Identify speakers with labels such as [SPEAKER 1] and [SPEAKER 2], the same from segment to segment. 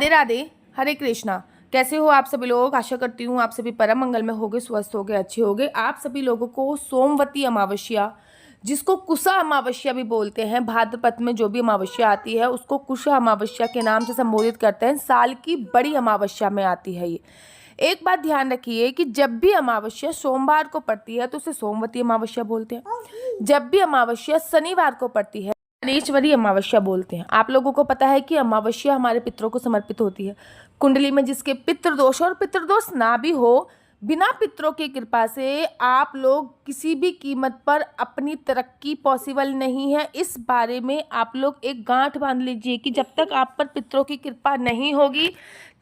[SPEAKER 1] राधे राधे, हरे कृष्णा। कैसे हो आप सभी लोग? आशा करती हूँ आप सभी परम मंगल में होगे, स्वस्थ होगे, अच्छे होगे। आप सभी लोगों को सोमवती अमावस्या, जिसको कुशा अमावस्या भी बोलते हैं, भाद्रपद में जो भी अमावस्या आती है उसको कुशा अमावस्या के नाम से संबोधित करते हैं। साल की बड़ी अमावस्या में आती है ये। एक बात ध्यान रखिए कि जब भी अमावस्या सोमवार को पड़ती है तो उसे सोमवती अमावस्या बोलते हैं। जब भी अमावस्या शनिवार को पड़ती है शनीश्वरी अमावस्या बोलते हैं। आप लोगों को पता है कि अमावस्या हमारे पितरों को समर्पित होती है। कुंडली में जिसके पितृदोष और पितृदोष ना भी हो, बिना पितरों की कृपा से आप लोग किसी भी कीमत पर अपनी तरक्की पॉसिबल नहीं है। इस बारे में आप लोग एक गांठ बांध लीजिए कि जब तक आप पर पितरों की कृपा नहीं होगी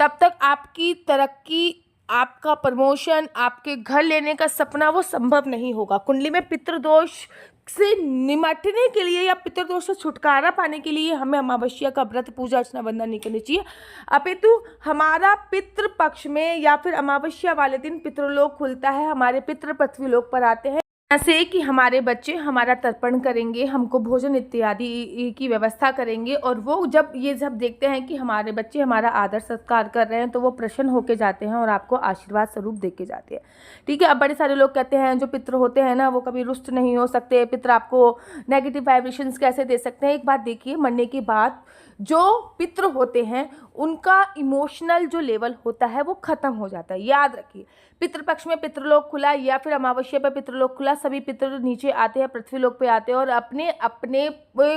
[SPEAKER 1] तब तक आपकी तरक्की, आपका प्रमोशन, आपके घर लेने का सपना वो संभव नहीं होगा। कुंडली में पितृदोष से निमटने के लिए या पितृदोष से छुटकारा पाने के लिए हमें अमावस्या का व्रत, पूजा अर्चना, वंदना नहीं करनी चाहिए। अपितु हमारा पितृ पक्ष में या फिर अमावस्या वाले दिन पितृलोक खुलता है, हमारे पितृ पृथ्वी लोक पर आते हैं, ऐसे कि हमारे बच्चे हमारा तर्पण करेंगे, हमको भोजन इत्यादि की व्यवस्था करेंगे। और वो जब देखते हैं कि हमारे बच्चे हमारा आदर सत्कार कर रहे हैं तो वो प्रसन्न होके जाते हैं और आपको आशीर्वाद स्वरूप दे के जाते हैं। ठीक है। अब बड़े सारे लोग कहते हैं जो पितृ होते हैं ना वो कभी रुष्ट नहीं हो सकते, पितृ आपको नेगेटिव वाइब्रेशंस कैसे दे सकते हैं। एक बात देखिए, मरने के बाद जो पितृ होते हैं उनका इमोशनल जो लेवल होता है वो खत्म हो जाता है। याद रखिए, पितृपक्ष में पितृलोक खुला या फिर अमावस्या पर पितृलोक खुला, सभी पितृ नीचे आते हैं, पृथ्वीलोक पे आते हैं और अपने अपने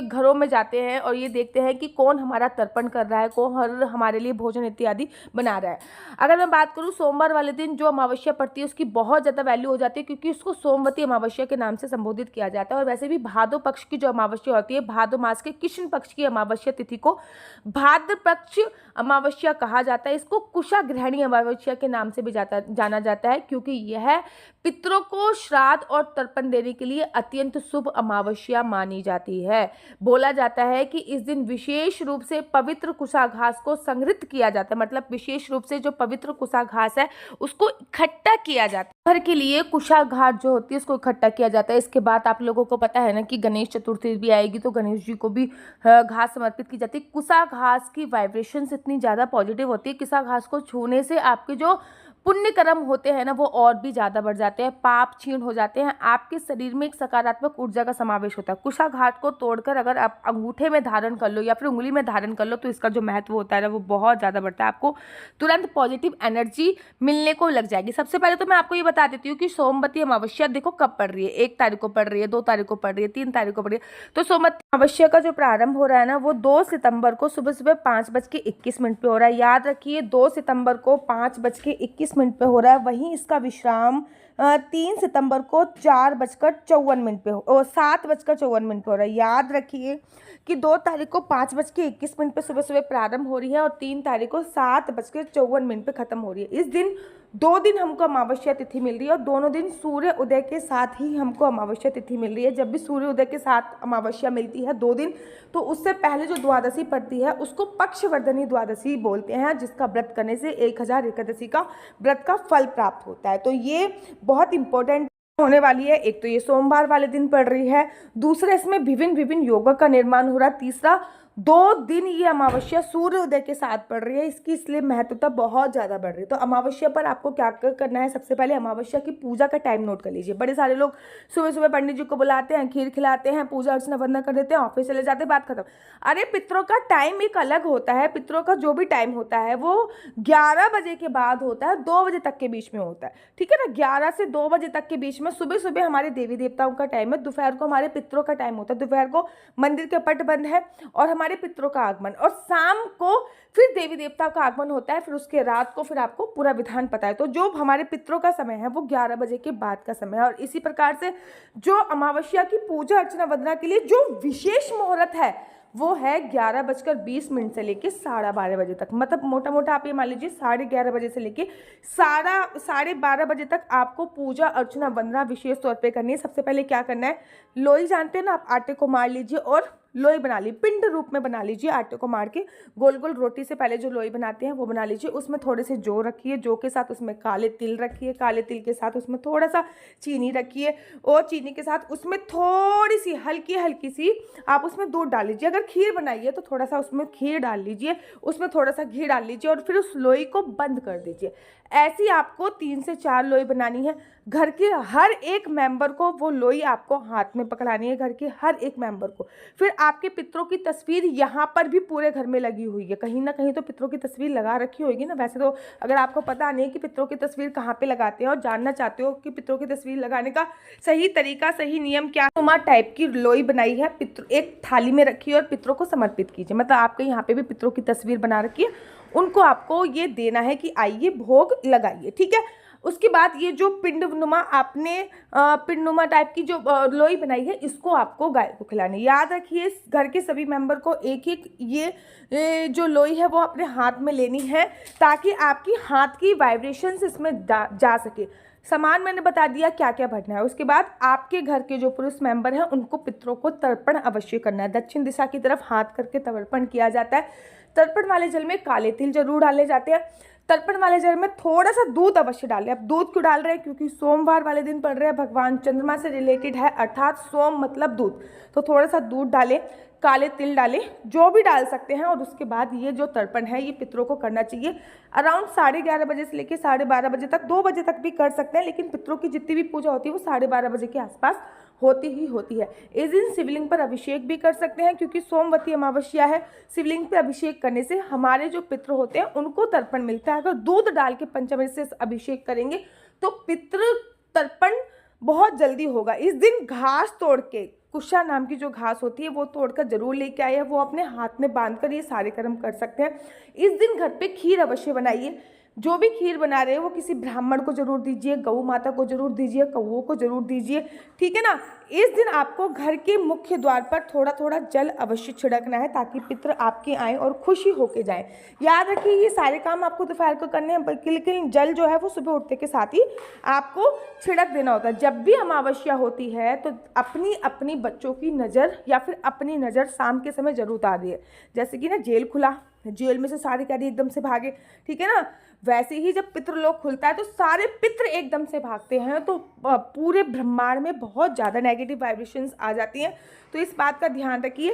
[SPEAKER 1] घरों में जाते हैं और ये देखते हैं कि कौन हमारा तर्पण कर रहा है, कौन हमारे लिए भोजन इत्यादि बना रहा है। अगर मैं बात करूँ सोमवार वाले दिन जो अमावस्या पड़ती है उसकी बहुत ज़्यादा वैल्यू हो जाती है क्योंकि उसको सोमवती अमावस्या के नाम से संबोधित किया जाता है। और वैसे भी भादो पक्ष की जो अमावस्या होती है, भादो मास के कृष्ण पक्ष की अमावस्या तिथि को भाद्र पक्ष अमावस्या कहा जाता है। इसको कुशा ग्रहणी अमावस्या के नाम से भी जाना जाता है क्योंकि यह पितरों को श्राद्ध और तर्पण देने के लिए अत्यंत शुभ अमावस्या मानी जाती है। बोला जाता है कि इस दिन विशेष रूप से पवित्र कुशा घास को संग्रहित किया जाता है, मतलब विशेष रूप से जो पवित्र कुशा घास है उसको इकट्ठा किया जाता है। घर के लिए कुशा घास जो होती है उसको इकट्ठा किया जाता है। इसके बाद आप लोगों को पता है ना कि गणेश चतुर्थी भी आएगी तो गणेश जी को भी घास समर्पित की जाती है। कुशा घास की वाइब्रेशंस इतनी ज़्यादा पॉजिटिव होती है, कुशा घास को छूने से आपके जो पुण्य कर्म होते हैं ना वो और भी ज़्यादा बढ़ जाते हैं, पाप क्षीण हो जाते हैं, आपके शरीर में एक सकारात्मक ऊर्जा का समावेश होता है। कुशा घाट को तोड़कर अगर आप अंगूठे में धारण कर लो या फिर उंगली में धारण कर लो तो इसका जो महत्व होता है ना वो बहुत ज़्यादा बढ़ता है। आपको तुरंत पॉजिटिव एनर्जी मिलने को लग जाएगी। सबसे पहले तो मैं आपको ये बता देती हूँ कि सोमवती अमावस्या देखो कब पड़ रही है। 1 तारीख को पड़ रही है, 2 तारीख को पड़ रही है, 3 तारीख को पड़ रही है। तो सोमवती अमावस्या का जो प्रारंभ हो रहा है ना वो 2 सितंबर को सुबह सुबह 5:21 पे हो रहा है। याद रखिए 2 सितंबर को 5:21 पे हो रहा है। वहीं इसका विश्राम 3 सितंबर को 4:54 पे 7:54 पे हो रहा है। याद रखिए कि 2 तारीख को 5:21 पे सुबह सुबह प्रारंभ हो रही है और 3 तारीख को 7:54 पे खत्म हो रही है। इस दिन 2 दिन हमको अमावस्या तिथि मिल रही है और दोनों दिन सूर्य उदय के साथ ही हमको अमावस्या तिथि मिल रही है। जब भी सूर्य उदय के साथ अमावस्या मिलती है 2 दिन, तो उससे पहले जो द्वादशी पड़ती है उसको पक्षवर्धनी द्वादशी बोलते हैं, जिसका व्रत करने से 1000 एकादशी का व्रत का फल प्राप्त होता है। तो ये बहुत इंपॉर्टेंट होने वाली है। एक तो ये सोमवार वाले दिन पड़ रही है, दूसरा इसमें विभिन्न योगों का निर्माण हो रहा है, तीसरा 2 दिन ये अमावस्या सूर्य उदय के साथ पड़ रही है, इसकी इसलिए महत्वता बहुत ज़्यादा बढ़ रही है। तो अमावस्या पर आपको क्या करना है, सबसे पहले अमावस्या की पूजा का टाइम नोट कर लीजिए। बड़े सारे लोग सुबह सुबह पंडित जी को बुलाते हैं, खीर खिलाते हैं, पूजा अर्चना वंदना कर देते हैं, ऑफिस चले जाते हैं, बात खत्म। अरे पितरों का टाइम एक अलग होता है। पितरों का जो भी टाइम होता है वो 11 बजे के बाद होता है, 2 बजे तक के बीच में होता है। ठीक है ना, 11 से 2 बजे तक के बीच में सुबह सुबह हमारे देवी देवताओं का टाइम है, दोपहर को हमारे पितरों का टाइम होता है, दोपहर को मंदिर के पट बंद है और हमारे पितरों का आगमन, और शाम को फिर देवी देवताओं का आगमन होता है, फिर उसके रात को फिर आपको पूरा विधान पता है। तो जो हमारे पितरों का समय है वो 11 बजे के बाद का समय है। और इसी प्रकार से जो अमावस्या की पूजा अर्चना वंदना के लिए जो विशेष मुहूर्त है वो है 11:20 से लेके 12:30 बजे तक। मतलब मोटा मोटा आप ये मान लीजिए 11:30 बजे से लेके 12:30 बजे तक आपको पूजा अर्चना वंदना विशेष तौर पे करनी है। सबसे पहले क्या करना है, लोई जानते हैं ना आप, आटे को मार लीजिए और लोई बना ली, पिंड रूप में बना लीजिए। आटे को मार के गोल गोल रोटी से पहले जो लोई बनाते हैं वो बना लीजिए। उसमें थोड़े से जौ रखिए, जौ के साथ उसमें काले तिल रखिए, काले तिल के साथ उसमें थोड़ा सा चीनी रखिए, और चीनी के साथ उसमें थोड़ी सी हल्की हल्की सी आप उसमें दूध डाल लीजिए। अगर खीर बनाइए तो थोड़ा सा उसमें खीर डाल लीजिए, उसमें थोड़ा सा घी डाल लीजिए और फिर उस लोई को बंद कर दीजिए। ऐसी आपको 3 से 4 लोई बनानी है। घर के हर एक मेंबर को वो लोई आपको हाथ में पकड़ानी है, घर के हर एक मेंबर को। फिर आपके पितरों की तस्वीर यहाँ पर भी पूरे घर में लगी हुई है, कहीं ना कहीं तो पितरों की तस्वीर लगा रखी होगी ना। वैसे तो अगर आपको पता नहीं कि पितरों की तस्वीर कहाँ पे लगाते हैं और जानना चाहते हो कि पितरों की तस्वीर लगाने का सही तरीका, सही नियम क्या, नुमा टाइप की लोई बनाई है, पितरों एक थाली में रखिए और पितरों को समर्पित कीजिए। मतलब आपके यहाँ पे भी पितरों की तस्वीर बना रखी है, उनको आपको ये देना है कि आइए भोग लगाइए, ठीक है। उसके बाद ये जो पिंडनुमा आपने पिंडनुमा टाइप की जो लोई बनाई है, इसको आपको गाय को खिलानी है। याद रखिए घर के सभी मेंबर को एक एक ये जो लोई है वो अपने हाथ में लेनी है, ताकि आपकी हाथ की वाइब्रेशंस इसमें जा सके। सामान मैंने बता दिया क्या क्या भरना है। उसके बाद आपके घर के जो पुरुष मेंबर हैं उनको पितरों को तर्पण अवश्य करना है। दक्षिण दिशा की तरफ हाथ करके तर्पण किया जाता है। तर्पण वाले जल में काले तिल जरूर डाले जाते हैं। तर्पण वाले जल में थोड़ा सा दूध अवश्य डालें। अब दूध क्यों डाल रहे हैं? क्योंकि सोमवार वाले दिन पड़ रहे हैं, भगवान चंद्रमा से रिलेटेड है, अर्थात सोम मतलब दूध, तो थोड़ा सा दूध डालें, काले तिल डालें, जो भी डाल सकते हैं। और उसके बाद ये जो तर्पण है ये पितरों को करना चाहिए अराउंड 11:30 बजे से लेकर 12:30 बजे तक, 2 बजे तक भी कर सकते हैं, लेकिन पितरों की जितनी भी पूजा होती है वो 12:30 बजे के आसपास होती ही होती है। इस दिन शिवलिंग पर अभिषेक भी कर सकते हैं, क्योंकि सोमवती अमावस्या है। शिवलिंग पर अभिषेक करने से हमारे जो पितृ होते हैं उनको तर्पण मिलता है। अगर दूध डाल के पंचामृत से अभिषेक करेंगे तो पितृ तर्पण बहुत जल्दी होगा। इस दिन घास तोड़ के, कुशा नाम की जो घास होती है वो तोड़कर जरूर लेके आए, वो अपने हाथ में बांधकर ये सारे कर्म कर सकते हैं। इस दिन घर पे खीर अवश्य बनाइए। जो भी खीर बना रहे हैं वो किसी ब्राह्मण को जरूर दीजिए, गौ माता को जरूर दीजिए, कौओं को जरूर दीजिए, ठीक है ना। इस दिन आपको घर के मुख्य द्वार पर थोड़ा थोड़ा जल अवश्य छिड़कना है, ताकि पितृ आपके आएँ और खुशी होके जाएं। याद रखिए ये सारे काम आपको दोपहर को करने हैं, बल्कि लेकिन जल जो है वो सुबह उठने के साथ ही आपको छिड़क देना होता है। जब भी अमावस्या होती है तो अपनी अपनी बच्चों की नज़र या फिर अपनी नज़र शाम के समय जरूर उतार दिए। जैसे कि ना जेल खुला, जेल में से सारे कैदी एकदम से भागे, ठीक है ना, वैसे ही जब पितृलोक खुलता है तो सारे पितृ एकदम से भागते हैं, तो पूरे ब्रह्मांड में बहुत ज़्यादा नेगेटिव वाइब्रेशंस आ जाती हैं। तो इस बात का ध्यान रखिए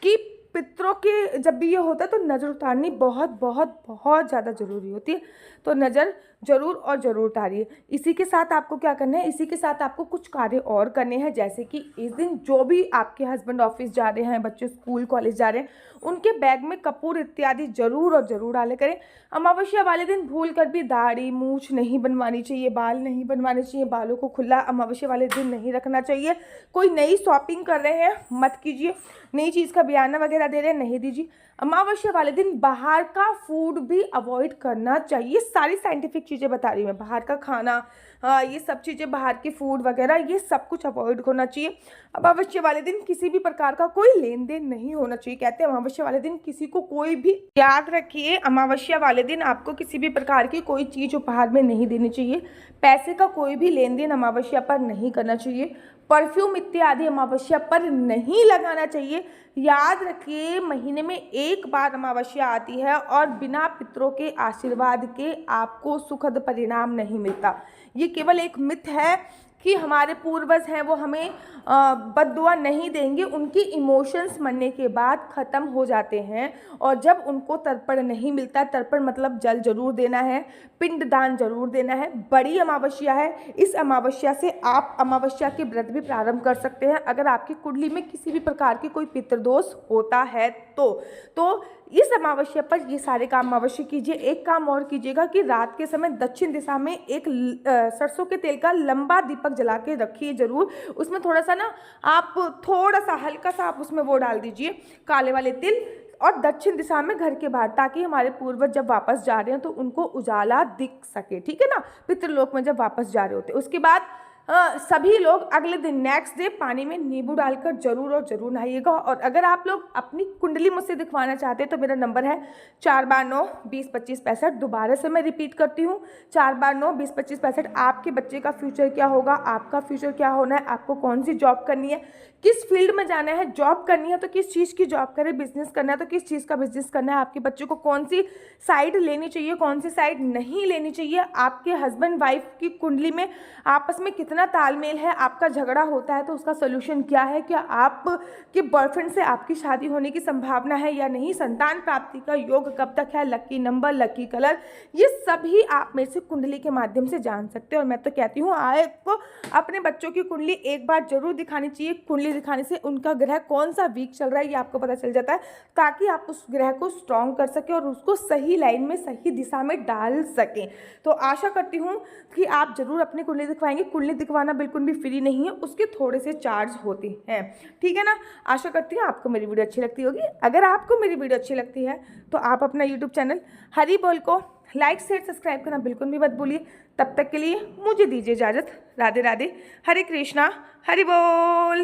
[SPEAKER 1] कि पितरों के जब भी ये होता है तो नज़र उतारनी बहुत बहुत बहुत ज़्यादा ज़रूरी होती है। तो नज़र जरूर और ज़रूर उतारिए। इसी के साथ आपको क्या करना है, इसी के साथ आपको कुछ कार्य और करने हैं। जैसे कि इस दिन जो भी आपके हस्बैंड ऑफिस जा रहे हैं, बच्चे स्कूल कॉलेज जा रहे हैं, उनके बैग में कपूर इत्यादि जरूर और ज़रूर डाले करें। अमावस्या वाले दिन भूल कर भी दाढ़ी मूछ नहीं बनवानी चाहिए, बाल नहीं बनवाने चाहिए, बालों को खुला अमावस्या वाले दिन नहीं रखना चाहिए। कोई नई शॉपिंग कर रहे हैं मत कीजिए, नई चीज़ का बयाना वगैरह दे रहे हैं नहीं दीजिए। अमावस्या वाले दिन बाहर का फूड भी अवॉइड करना चाहिए। सारी साइंटिफिक चीज़ें बता रही हूँ मैं, बाहर का खाना, ये सब चीज़ें, बाहर की फूड वगैरह, ये सब कुछ अवॉइड होना चाहिए। अमावस्या वाले दिन किसी भी प्रकार का कोई लेन देन नहीं होना चाहिए। कहते हैं अमावस्या वाले दिन किसी को कोई भी, याद रखिए अमावस्या वाले दिन आपको किसी भी प्रकार की कोई चीज़ उपहार में नहीं देनी चाहिए। पैसे का कोई भी लेन देन अमावस्या पर नहीं करना चाहिए। परफ्यूम इत्यादि अमावस्या पर नहीं लगाना चाहिए। याद रखिए महीने में एक बार अमावस्या आती है और बिना पितरों के आशीर्वाद के आपको सुखद परिणाम नहीं मिलता। ये केवल एक मिथ है कि हमारे पूर्वज हैं वो हमें बद्दुआ नहीं देंगे। उनकी इमोशंस मरने के बाद ख़त्म हो जाते हैं, और जब उनको तर्पण नहीं मिलता, तर्पण मतलब जल जरूर देना है, पिंडदान जरूर देना है। बड़ी अमावस्या है, इस अमावस्या से आप अमावस्या के व्रत भी प्रारंभ कर सकते हैं अगर आपकी कुंडली में किसी भी प्रकार की कोई पितृदोष होता है तो इस अमावस्या पर ये सारे काम अवश्य कीजिए। एक काम और कीजिएगा कि रात के समय दक्षिण दिशा में एक सरसों के तेल का लंबा दीपक जला के रखिए जरूर। उसमें थोड़ा सा ना आप थोड़ा सा हल्का सा आप उसमें वो डाल दीजिए काले वाले तिल, और दक्षिण दिशा में घर के बाहर, ताकि हमारे पूर्वज जब वापस जा रहे हैं तो उनको उजाला दिख सके, ठीक है ना, पितृलोक में जब वापस जा रहे होते। उसके बाद सभी लोग अगले दिन नेक्स्ट डे पानी में नींबू डालकर जरूर और जरूर नहाइएगा। और अगर आप लोग अपनी कुंडली मुझसे दिखवाना चाहते हैं तो मेरा नंबर है 4/9-20-25-65। दोबारा से मैं रिपीट करती हूँ, 4/9-20-25-65। आपके बच्चे का फ्यूचर क्या होगा, आपका फ्यूचर क्या होना है, आपको कौन सी जॉब करनी है, किस फील्ड में जाना है, जॉब करनी है तो किस चीज़ की जॉब करें, बिजनेस करना है तो किस चीज़ का बिजनेस करना है, आपके बच्चे को कौन सी साइड लेनी चाहिए, कौन सी साइड नहीं लेनी चाहिए, आपके हस्बैंड वाइफ की कुंडली में आपस में कितना तालमेल है, आपका झगड़ा होता है तो उसका सोल्यूशन क्या है, क्या आपके बॉयफ्रेंड से आपकी शादी होने की संभावना है या नहीं, संतान प्राप्ति का योग कब तक है, लकी नंबर, लकी कलर, ये सभी आप मेरे से कुंडली के माध्यम से जान सकते हैं। और मैं तो कहती हूँ आपको अपने बच्चों की कुंडली एक बार जरूर दिखानी चाहिए। कुंडली दिखाने से उनका ग्रह कौन सा वीक चल रहा है ये आपको पता चल जाता है, ताकि आप उस ग्रह को स्ट्रॉन्ग कर सकें और उसको सही लाइन में, सही दिशा में डाल सकें। तो आशा करती हूँ कि आप जरूर अपनी कुंडली दिखवाएंगे। कुंडली दिखवाना बिल्कुल भी फ्री नहीं है, उसके थोड़े से चार्ज होते हैं, ठीक है ना। आशा करती हूँ आपको मेरी वीडियो अच्छी लगती होगी। अगर आपको मेरी वीडियो अच्छी लगती है तो आप अपना यूट्यूब चैनल हरी बोल को लाइक शेयर सब्सक्राइब करना बिल्कुल भी मत भूलिए। तब तक के लिए मुझे दीजिए इजाज़त। राधे राधे, हरे कृष्णा, हरि बोल।